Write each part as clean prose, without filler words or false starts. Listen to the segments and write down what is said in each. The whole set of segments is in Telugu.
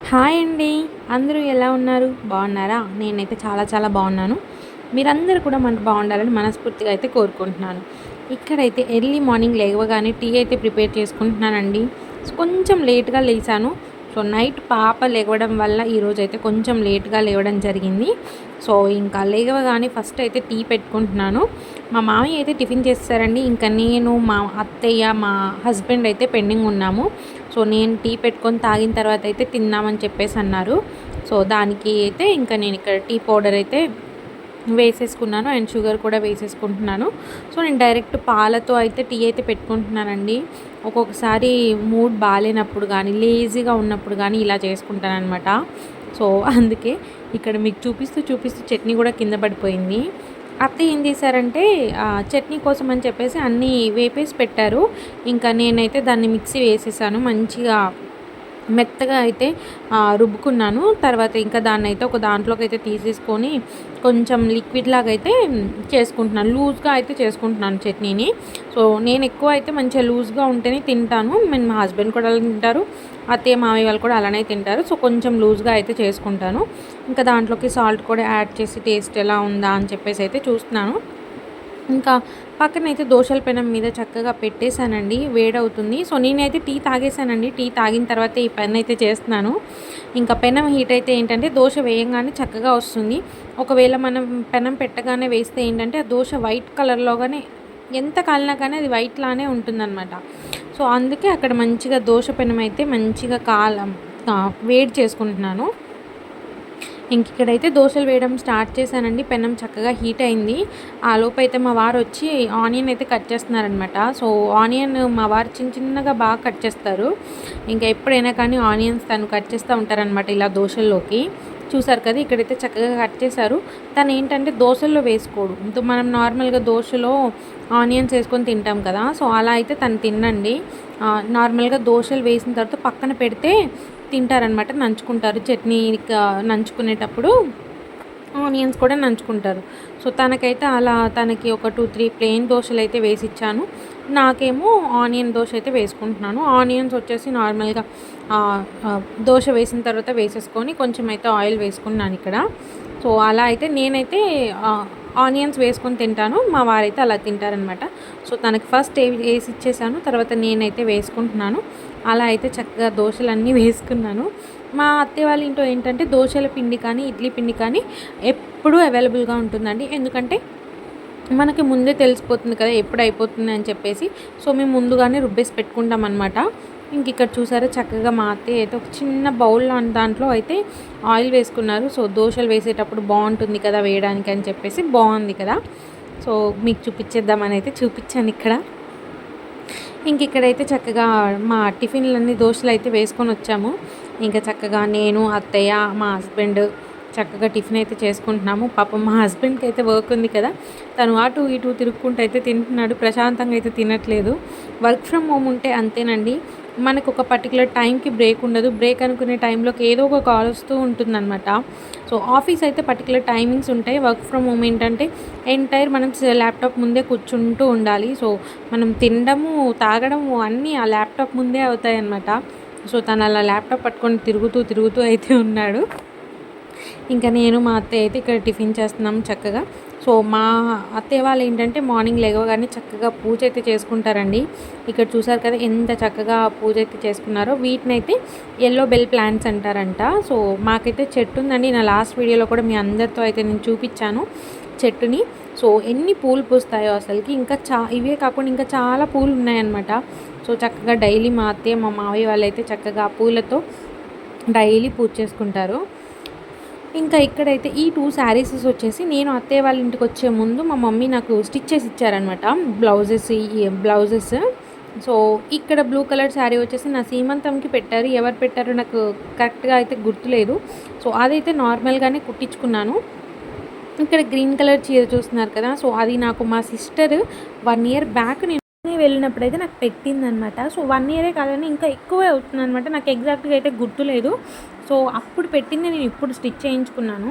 హాయ్ అండి. అందరూ ఎలా ఉన్నారు? బాగున్నారా? నేనైతే చాలా చాలా బాగున్నాను. మీరందరూ కూడా బాగుండాలని మనస్ఫూర్తిగా అయితే కోరుకుంటున్నాను. ఇక్కడైతే ఎర్లీ మార్నింగ్ లేవగానే టీ అయితే ప్రిపేర్ చేసుకుంటున్నానండి. కొంచెం లేట్‌గా లేసాను. సో, నైట్ పాప లెగవడం వల్ల ఈరోజైతే కొంచెం లేట్‌గా లేవడం జరిగింది. సో, ఇంకా లేవగానే ఫస్ట్ అయితే టీ పెట్టుకుంటున్నాను. మా మామయ్య అయితే టిఫిన్ చేసేసారండి. ఇంకా నేను, మా అత్తయ్య, మా హస్బెండ్ అయితే పెండింగ్ ఉన్నాము. సో, నేను టీ పెట్టుకొని తాగిన తర్వాత అయితే తిందామని చెప్పేసి అన్నారు. సో, దానికి అయితే ఇంకా నేను ఇక్కడ టీ పౌడర్ అయితే వేసేసుకున్నాను అండ్ షుగర్ కూడా వేసేసుకుంటున్నాను. సో, నేను డైరెక్ట్ పాలతో అయితే టీ అయితే పెట్టుకుంటున్నానండి. ఒక్కొక్కసారి మూడ్ బాలేనప్పుడు గానీ, లేజీగా ఉన్నప్పుడు గానీ ఇలా చేసుకుంటాననమాట. సో, అందుకే ఇక్కడ మీకు చూపిస్తూ చట్నీ కూడా కింద పడిపోయింది. అత్తయ్య ఏం చేశారంటే చట్నీ కోసం అని చెప్పేసి అన్నీ వేపేసి పెట్టారు. ఇంకా నేనైతే దాన్ని మిక్సీ వేసేసాను. మంచిగా మెత్తగా అయితే రుబ్బుకున్నాను. తర్వాత ఇంకా దాన్నైతే ఒక దాంట్లోకైతే తీసేసుకొని కొంచెం లిక్విడ్ లాగా అయితే చేసుకుంటున్నాను. లూజ్‌గా అయితే చేసుకుంటున్నాను చట్నీని. సో, నేను ఎక్కువ అయితే మంచిగా లూజ్‌గా ఉంటేనే తింటాను. మా హస్బెండ్ కూడా అలా తింటారు. అత్తయ్య, మామయ్య వాళ్ళు కూడా అలానే తింటారు. సో, కొంచెం లూజ్‌గా అయితే చేసుకుంటాను. ఇంకా దాంట్లోకి సాల్ట్ కూడా యాడ్ చేసి టేస్ట్ ఎలా ఉందా అని చెప్పేసి అయితే చూస్తున్నాను. ఇంకా పక్కనైతే దోసల పెనం మీద చక్కగా పెట్టేశానండి. వేడవుతుంది. సో, నేనైతే టీ తాగేసానండి. టీ తాగిన తర్వాత ఈ పనైతే చేస్తున్నాను. ఇంకా పెనం హీట్ అయితే ఏంటంటే దోస వేయంగానే చక్కగా వస్తుంది. ఒకవేళ మనం పెనం పెట్టగానే వేస్తే ఏంటంటే ఆ దోస వైట్ కలర్‌లోగానే ఎంత కాలినా కానీ అది వైట్‌లానే ఉంటుందనమాట. సో, అందుకే అక్కడ మంచిగా దోస పెనం అయితే మంచిగా వేడి చేసుకుంటున్నాను. ఇక్కడైతే దోసలు వేయడం స్టార్ట్ చేశానండి. పెనం చక్కగా హీట్ అయింది. ఆలోపైతే మా వారు వచ్చి ఆనియన్ అయితే కట్ చేస్తున్నారనమాట. సో, ఆనియన్ మా వారు చిన్నగా బాగా కట్ చేస్తారు. ఇంకా ఎప్పుడైనా కానీ ఆనియన్స్ తను కట్ చేస్తూ ఉంటారనమాట ఇలా దోసల్లోకి. చూసారు కదా! ఇక్కడైతే చక్కగా కట్ చేశారు. తను ఏంటంటే దోసల్లో వేసుకోడు. మనం నార్మల్‌గా దోసలో ఆనియన్స్ వేసుకొని తింటాం కదా! సో, అలా అయితే తను తినడండి. నార్మల్‌గా దోసలు వేసిన తర్వాత పక్కన పెడితే తింటారనమాట. నంచుకుంటారు. చట్నీ నంచుకునేటప్పుడు ఆనియన్స్ కూడా నంచుకుంటారు. సో, తనకైతే అలా తనకి ఒక 2, 3 ప్లెయిన్ దోసలైతే వేసిచ్చాను. నాకేమో ఆనియన్ దోస అయితే వేసుకుంటున్నాను. ఆనియన్స్ వచ్చేసి నార్మల్‌గా దోస వేసిన తర్వాత వేసేసుకొని కొంచెం అయితే ఆయిల్ వేసుకున్నాను ఇక్కడ. సో, అలా అయితే నేనైతే ఆనియన్స్ వేసుకొని తింటాను. మా వారైతే అలా తింటారనమాట. సో, తనకి ఫస్ట్ వేసి ఇచ్చేసాను. తర్వాత నేనైతే వేసుకుంటున్నాను. అలా అయితే చక్కగా దోసలన్నీ వేసుకున్నాను. మా అత్తయ్య వాళ్ళ ఇంట్లో ఏంటంటే దోసల పిండి కానీ, ఇడ్లీ పిండి కానీ ఎప్పుడూ అవైలబుల్‌గా ఉంటుందండి. ఎందుకంటే మనకి ముందే తెలిసిపోతుంది కదా ఎప్పుడు అయిపోతుంది అని చెప్పేసి. సో, మేము ముందుగానే రుబ్బేసి పెట్టుకుంటామనమాట. ఇక్కడ చూసారా చక్కగా మా అత్తయ్య అయితే ఒక చిన్న బౌల్ దాంట్లో అయితే ఆయిల్ వేసుకున్నారు. సో, దోసలు వేసేటప్పుడు బాగుంటుంది కదా వేయడానికి అని చెప్పేసి బాగుంది కదా. సో, మీకు చూపించేద్దామని అయితే చూపించాను ఇక్కడ. ఇక్కడైతే చక్కగా మా టిఫిన్‌లన్నీ దోసలైతే వేసుకొని వచ్చాము. ఇంకా చక్కగా నేను, అత్తయ్య, మా హస్బెండ్ చక్కగా టిఫిన్ అయితే చేసుకుంటున్నాము. పాపం మా హస్బెండ్‌కి అయితే వర్క్ ఉంది కదా! తను అటు ఇటు తిరుక్కుంటూ అయితే తింటున్నాడు. ప్రశాంతంగా అయితే తినట్లేదు. వర్క్ ఫ్రమ్ హోమ్ ఉంటే అంతేనండి. మనకు ఒక పర్టికులర్ టైంకి బ్రేక్ ఉండదు. బ్రేక్ అనుకునే టైంలోకి ఏదో ఒక కాల్ వస్తూ ఉంటుందన్నమాట. సో, ఆఫీస్ అయితే పర్టికులర్ టైమింగ్స్ ఉంటాయి. వర్క్ ఫ్రమ్ హోమ్ ఏంటంటే ఎంటైర్ మనం ల్యాప్టాప్ ముందే కూర్చుంటూ ఉండాలి. సో, మనం తినడము, తాగడము అన్నీ ఆ ల్యాప్టాప్ ముందే అవుతాయన్నమాట. సో, తను అలా ల్యాప్టాప్ పట్టుకొని తిరుగుతూ అయితే ఉన్నాడు. ఇంకా నేను, మా అత్తయ్య అయితే ఇక్కడ టిఫిన్ చేస్తున్నాం చక్కగా. సో, మా అత్తయ్య వాళ్ళు ఏంటంటే మార్నింగ్ లెగవగానే చక్కగా పూజ అయితే చేసుకుంటారండి. ఇక్కడ చూసారు కదా ఎంత చక్కగా పూజ అయితే చేసుకున్నారో. వీటినైతే యెల్లో బెల్ ప్లాంట్స్ అంటారంట. సో, మాకైతే చెట్టు ఉందండి. నా లాస్ట్ వీడియోలో కూడా మీ అందరితో అయితే నేను చూపించాను చెట్టుని. సో, ఎన్ని పూలు పూస్తాయో అసలుకి. ఇంకా ఇవే కాకుండా ఇంకా చాలా పూలు ఉన్నాయన్నమాట. సో, చక్కగా డైలీ మా అత్తయ్య, మా మావయ్య వాళ్ళైతే చక్కగా పూలతో డైలీ పూజ చేసుకుంటారు. ఇక్కడైతే ఈ 2 శారీసెస్ వచ్చేసి నేను అత్తయ్య వాళ్ళ ఇంటికి వచ్చే ముందు మా మమ్మీ నాకు స్టిచ్ చేసి ఇచ్చారనమాట. బ్లౌజెస్. సో, ఇక్కడ బ్లూ కలర్ శారీ వచ్చేసి నా సీమంతంకి పెట్టారు. ఎవరు పెట్టారో నాకు కరెక్ట్‌గా అయితే గుర్తులేదు. సో, అదైతే నార్మల్‌గానే కుట్టించుకున్నాను. ఇక్కడ గ్రీన్ కలర్ చీర చూస్తున్నారు కదా! సో, అది నాకు మా సిస్టర్ 1 ఇయర్ బ్యాక్ నేను వెళ్ళినప్పుడైతే నాకు పెట్టిందనమాట. సో 1 ఇయరే కాదని ఇంకా ఎక్కువే అవుతుందనమాట. నాకు ఎగ్జాక్ట్‌గా అయితే గుర్తులేదు. సో అప్పుడు పెట్టింది నేను ఇప్పుడు స్టిచ్ చేయించుకున్నాను.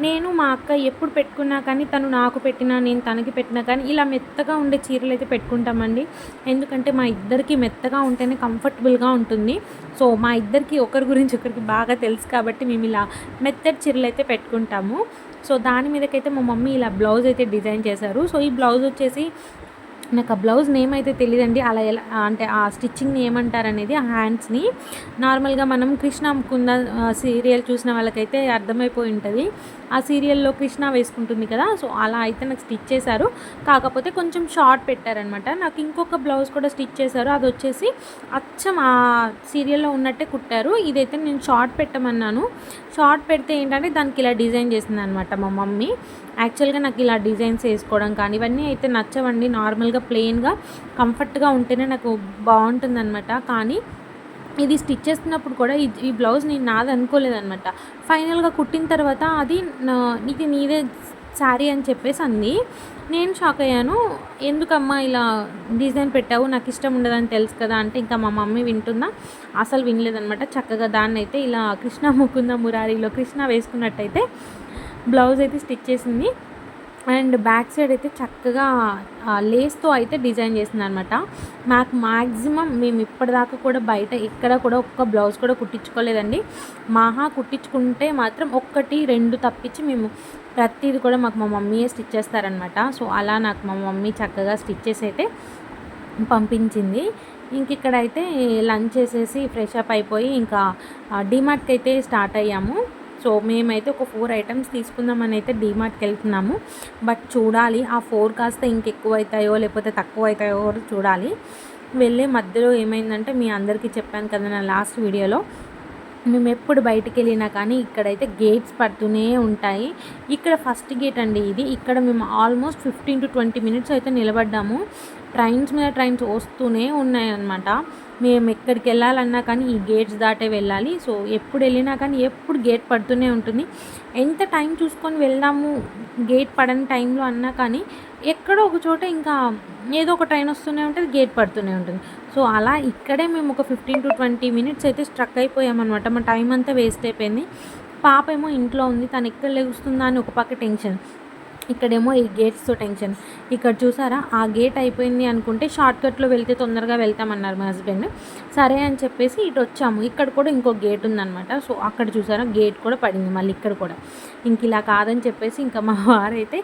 నేను మా అక్క ఎప్పుడు పెట్టుకున్నా కానీ తను నాకు పెట్టినా, నేను తనకి పెట్టినా కానీ ఇలా మెత్తగా ఉండే చీరలైతే పెట్టుకుంటామండి. ఎందుకంటే మా ఇద్దరికీ మెత్తగా ఉంటేనే కంఫర్టబుల్‌గా ఉంటుంది. సో మా ఇద్దరికీ ఒకరి గురించి ఒకరికి బాగా తెలుసు కాబట్టి మేము ఇలా మెత్తటి చీరలైతే పెట్టుకుంటాము. సో దాని మీదకైతే మా మమ్మీ ఇలా బ్లౌజ్ అయితే డిజైన్ చేశారు. సో ఈ బ్లౌజ్ వచ్చేసి నాకు ఆ బ్లౌజ్ నేమ్ అయితే తెలీదండి. అలా ఎలా అంటే ఆ స్టిచ్చింగ్‌ని ఏమంటారనేది ఆ హ్యాండ్స్‌ని నార్మల్‌గా మనం 'కృష్ణ ముకుంద' సీరియల్ చూసిన వాళ్ళకైతే అర్థమైపోయి ఉంటది. ఆ సీరియల్‌లో కృష్ణ వేసుకుంటుంది కదా! సో అలా అయితే నాకు స్టిచ్ చేశారు. కాకపోతే కొంచెం షార్ట్ పెట్టారనమాట. నాకు ఇంకొక బ్లౌజ్ కూడా స్టిచ్ చేశారు. అదొచ్చేసి అచ్చం ఆ సీరియల్‌లో ఉన్నట్టే కుట్టారు. ఇదైతే నేను షార్ట్ పెట్టమన్నాను. షార్ట్ పెడితే ఏంటంటే దానికి ఇలా డిజైన్ చేసిందనమాట మా మమ్మీ. యాక్చువల్‌గా నాకు ఇలా డిజైన్స్ వేసుకోవడం కానీ ఇవన్నీ అయితే నచ్చవండి. నార్మల్‌గా ప్లెయిన్‌గా కంఫర్ట్‌గా ఉంటేనే నాకు బాగుంటుందనమాట. కానీ ఇది స్టిచ్ చేస్తున్నప్పుడు కూడా ఈ బ్లౌజ్ నేను నాది అనుకోలేదనమాట. ఫైనల్‌గా కుట్టిన తర్వాత అది ఇది నీదే శారీ అని చెప్పేసి అంది. నేను షాక్ అయ్యాను. ఎందుకమ్మా ఇలా డిజైన్ పెట్టావు, నాకు ఇష్టం ఉండదని తెలుసు కదా అంటే, ఇంకా మా మమ్మీ వింటుందా, అసలు వినలేదనమాట. చక్కగా దాన్నైతే ఇలా 'కృష్ణ ముకుంద మురారిలో' కృష్ణ వేసుకున్నట్టయితే బ్లౌజ్ అయితే స్టిచ్ చేసింది. అండ్ బ్యాక్ సైడ్ అయితే చక్కగా లేస్‌తో అయితే డిజైన్ చేసిందనమాట. మాకు మ్యాక్సిమం మేము ఇప్పటిదాకా కూడా బయట ఎక్కడ కూడా ఒక్క బ్లౌజ్ కూడా కుట్టించుకోలేదండి. మహా కుట్టించుకుంటే మాత్రం 1, 2 తప్పించి మేము ప్రతీది కూడా మాకు మా మమ్మీయే స్టిచ్ చేస్తారనమాట. సో అలా నాకు మా మమ్మీ చక్కగా స్టిచ్ చేసి అయితే పంపించింది. ఇక్కడైతే లంచ్ చేసేసి ఫ్రెష్ అప్ అయిపోయి ఇంకా డీమార్ట్‌కి అయితే స్టార్ట్ అయ్యాము. సో మేమైతే ఒక 4 ఐటమ్స్ తీసుకుందామని అయితే డీమార్ట్‌కి వెళ్తున్నాము. బట్ చూడాలి ఆ 4 కాస్త ఇంకెక్కువ అవుతాయో లేకపోతే తక్కువ అవుతాయో కూడా చూడాలి. వెళ్ళే మధ్యలో ఏమైందంటే మీ అందరికీ చెప్పాను కదా నా లాస్ట్ వీడియోలో, మేము ఎప్పుడు బయటికి వెళ్ళినా కానీ ఇక్కడైతే గేట్స్ పడుతూనే ఉంటాయి. ఇక్కడ ఫస్ట్ గేట్ అండి ఇది. ఇక్కడ మేము ఆల్మోస్ట్ 15-20 మినిట్స్ అయితే నిలబడ్డాము. ట్రైన్స్ మీద ట్రైన్స్ వస్తూనే ఉన్నాయన్నమాట. మేము ఎక్కడికి వెళ్ళాలన్నా కానీ ఈ గేట్స్ దాటే వెళ్ళాలి. సో ఎప్పుడు వెళ్ళినా కానీ ఎప్పుడు గేట్ పడుతూనే ఉంటుంది. ఎంత టైం చూసుకొని వెళ్దాము గేట్ పడని టైంలో అన్నా కానీ ఎక్కడో ఒక చోట ఇంకా ఏదో ఒక ట్రైన్ వస్తూనే ఉంటుంది, గేట్ పడుతూనే ఉంటుంది. సో అలా ఇక్కడే మేము ఒక 15-20 మినిట్స్ అయితే స్ట్రక్ అయిపోయామన్నమాట. మా టైం అంతా వేస్ట్ అయిపోయింది. పాప ఏమో ఇంట్లో ఉంది, తను ఎక్కడ లెగుస్తుందా అని ఒక పక్క టెన్షన్, ఇక్కడేమో ఈ గేట్స్తో టెన్షన్. ఇక్కడ చూసారా ఆ గేట్ అయిపోయింది అనుకుంటే షార్ట్కట్లో వెళ్తే తొందరగా వెళ్తామన్నారు మా హస్బెండ్. సరే అని చెప్పేసి ఇటు వచ్చాము. ఇక్కడ కూడా ఇంకో గేట్ ఉందన్నమాట. సో అక్కడ చూసారా గేట్ కూడా పడింది మళ్ళీ ఇక్కడ కూడా. ఇలా కాదని చెప్పేసి ఇంకా మా వారైతే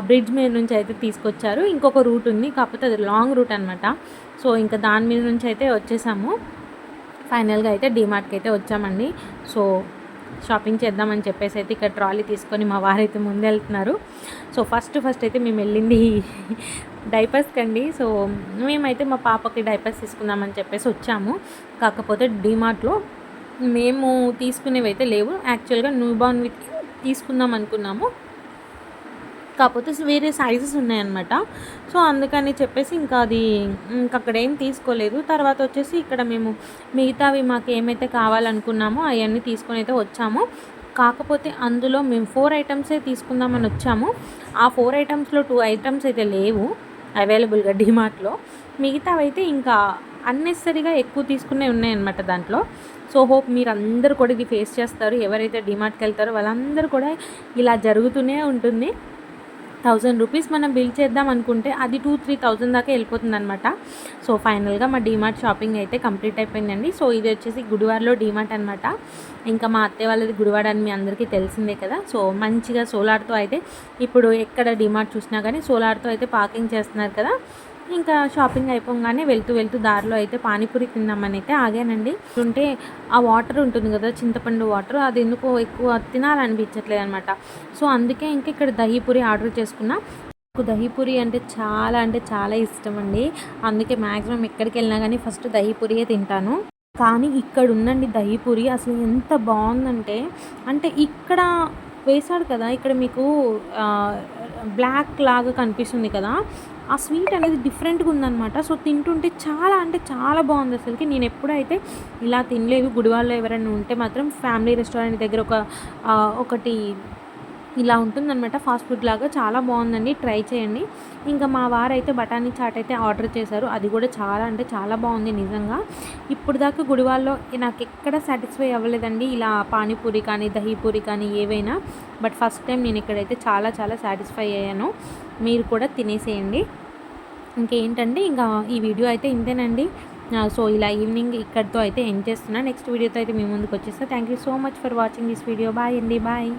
బ్రిడ్జ్ మీద నుంచి అయితే తీసుకొచ్చారు. ఇంకొక రూట్ ఉంది, కాకపోతే అది లాంగ్ రూట్ అనమాట. సో ఇంకా దాని మీద నుంచి అయితే వచ్చేసాము. ఫైనల్గా అయితే డీమార్ట్కి అయితే వచ్చామండి. సో షాపింగ్ చేద్దామని చెప్పేసి అయితే ఇక్కడ ట్రాలీ తీసుకొని మా వారైతే ముందెళ్తున్నారు. సో ఫస్ట్ అయితే మేము వెళ్ళింది డైపర్స్కి అండి. సో మేమైతే మా పాపకి డైపర్స్ తీసుకుందామని చెప్పేసి వచ్చాము. కాకపోతే డీమార్ట్లో మేము తీసుకునేవి అయితే లేవు. యాక్చువల్గా న్యూ బార్న్ విత్ తీసుకుందాం అనుకున్నాము, కాకపోతే వేరే సైజెస్ ఉన్నాయన్నమాట. సో అందుకని చెప్పేసి ఇంకా అది అక్కడ ఏం తీసుకోలేదు. తర్వాత వచ్చేసి ఇక్కడ మేము మిగతావి మాకు ఏమైతే కావాలనుకున్నామో అవన్నీ తీసుకొని అయితే వచ్చాము. కాకపోతే అందులో మేము 4 ఐటమ్సే తీసుకుందామని వచ్చాము. ఆ 4 ఐటమ్స్లో 2 ఐటమ్స్ అయితే లేవు అవైలబుల్గా డీమార్ట్లో. మిగతావి అయితే ఇంకా అన్నెసరీగా ఎక్కువ తీసుకునే ఉన్నాయన్నమాట దాంట్లో. సో హోప్ మీరు అందరూ కూడా ఇది ఫేస్ చేస్తారు. ఎవరైతే డీమార్ట్కి వెళ్తారో వాళ్ళందరూ కూడా ఇలా జరుగుతూనే ఉంటుంది. 1000 రూపీస్ మనం బిల్ చేద్దాం అనుకుంటే అది 2,000-3,000 దాకా వెళ్ళిపోతుంది అనమాట. సో ఫైనల్గా మా డీమార్ట్ షాపింగ్ అయితే కంప్లీట్ అయిపోయిందండి. సో ఇది వచ్చేసి గుడివాడలో డీమార్ట్ అనమాట. ఇంకా మా అత్తయ్య వాళ్ళది గుడివాడ అని మీ అందరికీ తెలిసిందే కదా. సో మంచిగా సోలార్తో అయితే ఇప్పుడు ఎక్కడ డీమార్ట్ చూసినా కానీ సోలార్తో అయితే పార్కింగ్ చేస్తున్నారు కదా. ఇంకా షాపింగ్ అయిపోగానే వెళ్తూ దారిలో అయితే పానీపూరి తిందామని అయితే ఆగానండి. ఉంటే ఆ వాటర్ ఉంటుంది కదా చింతపండు వాటర్, అది ఎందుకో ఎక్కువ తినాలనిపించట్లేదు అనమాట. సో అందుకే ఇంకా ఇక్కడ దహీపూరి ఆర్డర్ చేసుకున్నా. నాకు దహీపూరి అంటే చాలా ఇష్టం అండి. అందుకే మ్యాక్సిమం ఎక్కడికి వెళ్ళినా కానీ ఫస్ట్ దహీపూరియే తింటాను. కానీ ఇక్కడ ఉందండి దహీపూరి అసలు ఎంత బాగుందంటే, అంటే ఇక్కడ వేశాడు కదా, ఇక్కడ మీకు బ్లాక్ లాగా కనిపిస్తుంది కదా, ఆ స్వీట్ అనేది డిఫరెంట్గా ఉందన్నమాట. సో తింటుంటే చాలా బాగుంది అసలుకి. నేను ఎప్పుడైతే ఇలా తినలేదు. గుడివాడలో ఎవరైనా ఉంటే మాత్రం ఫ్యామిలీ రెస్టారెంట్ దగ్గర ఒకటి ఇలా ఉంటుందన్నమాట ఫాస్ట్ ఫుడ్ లాగా. చాలా బాగుందండి, ట్రై చేయండి. ఇంకా మా వారైతే బఠానీ చాట్ అయితే ఆర్డర్ చేశారు. అది కూడా చాలా అంటే చాలా బాగుంది నిజంగా. ఇప్పుడు దాకా గుడివాడలో నాకు ఎక్కడ సాటిస్ఫై అవ్వలేదండి ఇలా పానీపూరి కానీ దహీపూరి కానీ ఏవైనా. బట్ ఫస్ట్ టైం నేను ఇక్కడైతే చాలా చాలా సాటిస్ఫై అయ్యాను. మీరు కూడా తినేసేయండి. ఇంకేంటంటే ఇంకా ఈ వీడియో అయితే ఇంతేనండి. సో ఇలా ఈవినింగ్ ఇక్కడితో అయితే ఎండ్ చేస్తున్నా. నెక్స్ట్ వీడియోతో అయితే మీ ముందుకు వచ్చేస్తా. Thank you so much for watching this video. Bye అండి, బాయ్.